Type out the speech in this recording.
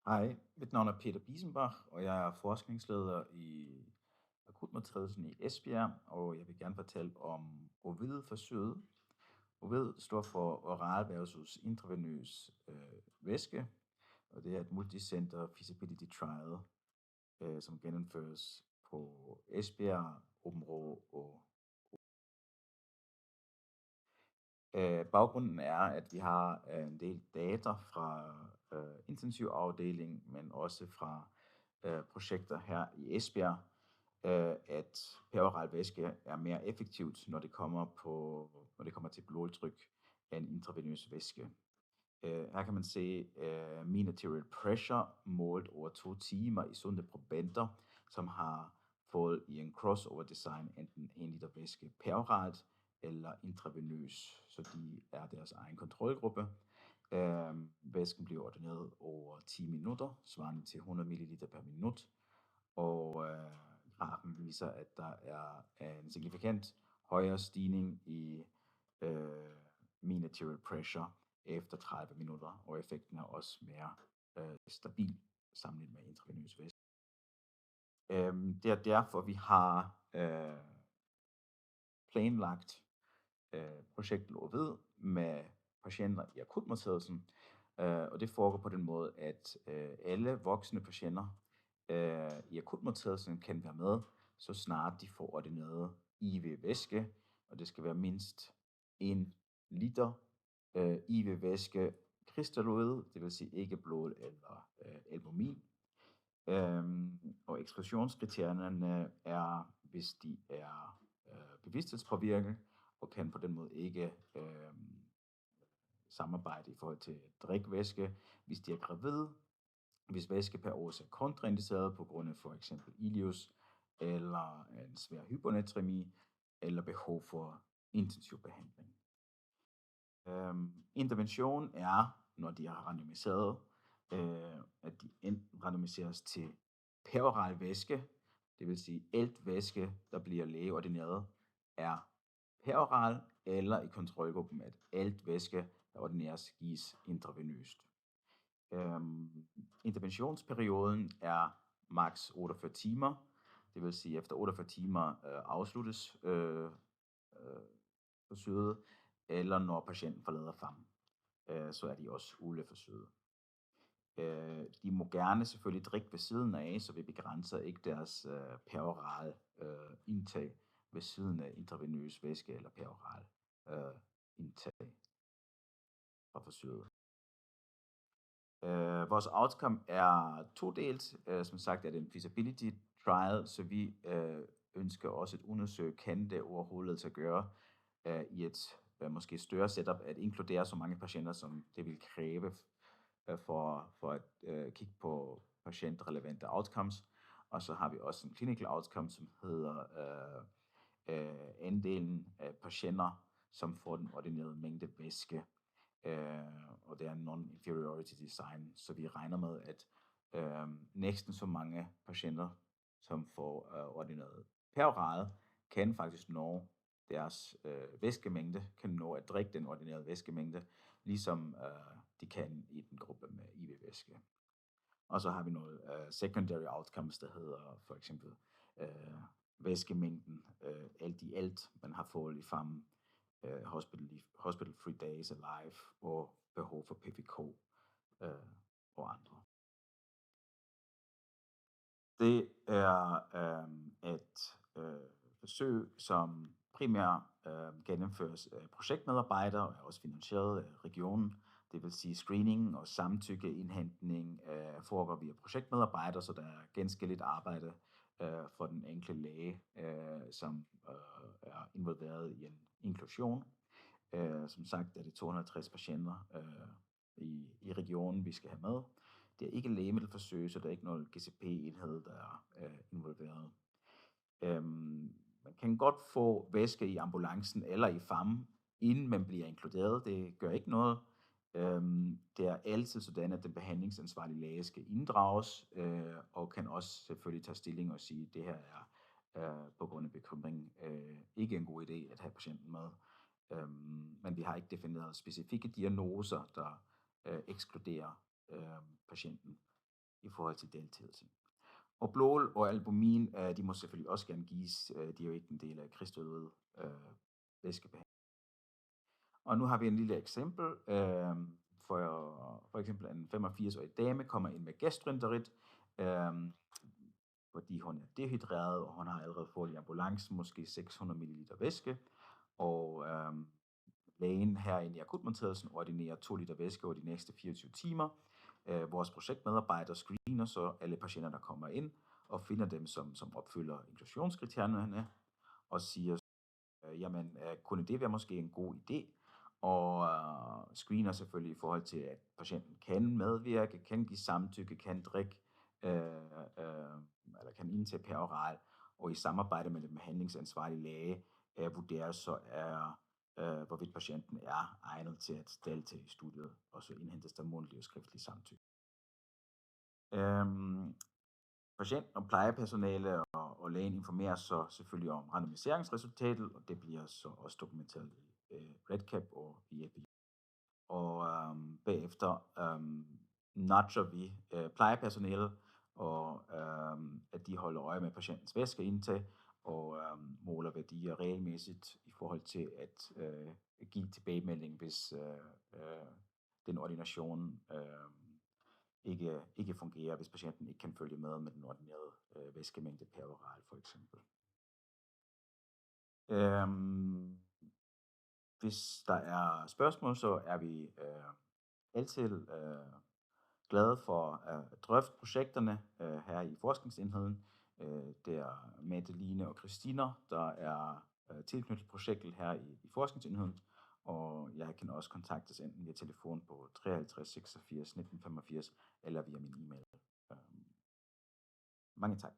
Hej, mit navn er Peter Biesenbach, og jeg er forskningsleder i akutmodtagelsen i Esbjerg, og jeg vil gerne fortælle om OVID-forsøget. OVID står for oral versus intravenøs væske, og det er et multicenter feasibility trial, som gennemføres på Esbjerg, Aabenraa og baggrunden er, at vi har en del data fra intensivafdelingen, men også fra projekter her i Esbjerg, at peroral væske er mere effektivt, når det kommer til blodtryk, end intravenøs væske. Her kan man se mean arterial pressure målt over 2 timer i sunde probenter, som har fået i en crossover design enten 1 liter væske peroralt eller intravenøs, så de er deres egen kontrolgruppe. Væsken bliver ordineret over 10 minutter, svarende til 100 ml per minut, og grafen viser, at der er en signifikant højere stigning i mean arterial pressure efter 30 minutter, og effekten er også mere stabil sammenlignet med intravenøs væske. Det er derfor, vi har planlagt projektet OVID med patienter i akutmodtagelsen, og det foregår på den måde, at alle voksne patienter i akutmodtagelsen kan være med, så snart de får ordineret IV-væske, og det skal være mindst 1 liter IV-væske krystalloid, det vil sige ikke blod eller albumin. Og eksklusionskriterierne er, hvis de er bevidsthedspåvirket, og kan på den måde ikke samarbejde i forhold til drikvæske, hvis de er gravide, hvis væske per års er kontraindiceret på grund af for eksempel ileus, eller en svær hyponatremi, eller behov for intensiv behandling. Intervention er, når de er randomiseret, at de enten randomiseres til peroral væske, det vil sige alt væske, der bliver lægeordineret, er peroral, eller i kontrolgruppen, at alt væske, der ordineres, gives intravenøst. Interventionsperioden er maks 48 timer, det vil sige efter 48 timer afsluttes forsøget, eller når patienten forlader FAM, så er de også uleforsøget. De må gerne selvfølgelig drikke ved siden af, så vi begrænser ikke deres peroral indtag ved siden af intravenøs væske eller peroral indtag fra forsøget. Vores outcome er todelt. Som sagt er det en feasibility trial, så vi ønsker også at undersøge, kan det overhovedet lade sig gøre i et måske større setup at inkludere så mange patienter, som det vil kræve for at kigge på patientrelevante outcomes. Og så har vi også en clinical outcome, som hedder andelen af patienter, som får den ordinerede mængde væske. Og det er non-inferiority design, så vi regner med, at næsten så mange patienter, som får ordineret peroral, kan faktisk nå deres væskemængde, kan nå at drikke den ordinerede væskemængde, ligesom de kan i den gruppe med IV-væske. Og så har vi nogle secondary outcomes, der hedder for eksempel væskemængden alt i alt, man har fået i FAM, hospital free days alive og behov for PVK og andre. Det er et forsøg, som primært gennemføres af projektmedarbejdere og er også finansieret af regionen. Det vil sige screening og samtykkeindhentning foregår via projektmedarbejdere, så der er ganske lidt arbejde for den enkelte læge, som er involveret i en inklusion. Som sagt er det 250 patienter i regionen, vi skal have med. Det er ikke lægemiddelforsøg, så der er ikke noget GCP-enhed, der er involveret. Man kan godt få væske i ambulancen eller i FAM, inden man bliver inkluderet. Det gør ikke noget. Det er altid sådan, at den behandlingsansvarlige læge skal inddrages, og kan også selvfølgelig tage stilling og sige, at det her er på grund af bekymring ikke en god idé at have patienten med. Men vi har ikke defineret specifikke diagnoser, der ekskluderer patienten. i forhold til deltagelse. Og blod og albumin, de må selvfølgelig også gerne gives. De er jo ikke en del af krystalloid væskebehandling. Og nu har vi en lille eksempel. For eksempel en 85-årig dame kommer ind med gastroenterit, fordi hun er dehydreret, og hun har allerede fået i ambulancen måske 600 ml væske. Og lægen herinde i akutmodtagelsen ordinerer 2 liter væske over de næste 24 timer. Vores projektmedarbejdere screener så alle patienter, der kommer ind, og finder dem, som opfylder inklusionskriterierne, og siger, jamen, kunne det være måske en god idé? Og screener selvfølgelig i forhold til, at patienten kan medvirke, kan give samtykke, kan drikke, eller kan indtage peroral, og i samarbejde med den behandlingsansvarlige læge vurderer så hvorvidt patienten er egnet til at deltage i studiet, og så indhentes der mundtlig og skriftlig samtykke. Patient og plejepersonale og lægen informerer så selvfølgelig om randomiseringsresultatet, og det bliver så også dokumenteret i REDCap og i EPI. Og bagefter nudger vi plejepersonalet, og at de holder øje med patientens væskeindtag, og måler værdier regelmæssigt i forhold til at give tilbagemelding, hvis den ordination ikke fungerer, hvis patienten ikke kan følge med den ordinerede væskemængde per oral, for eksempel. Hvis der er spørgsmål, så er vi altid glade for at drøfte projekterne her i forskningsenheden. Det er Madeline og Christina, der er tilknyttet projektet her i forskningsenheden, og jeg kan også kontaktes enten via telefon på 53 86 19 85 eller via min e-mail. Mange tak.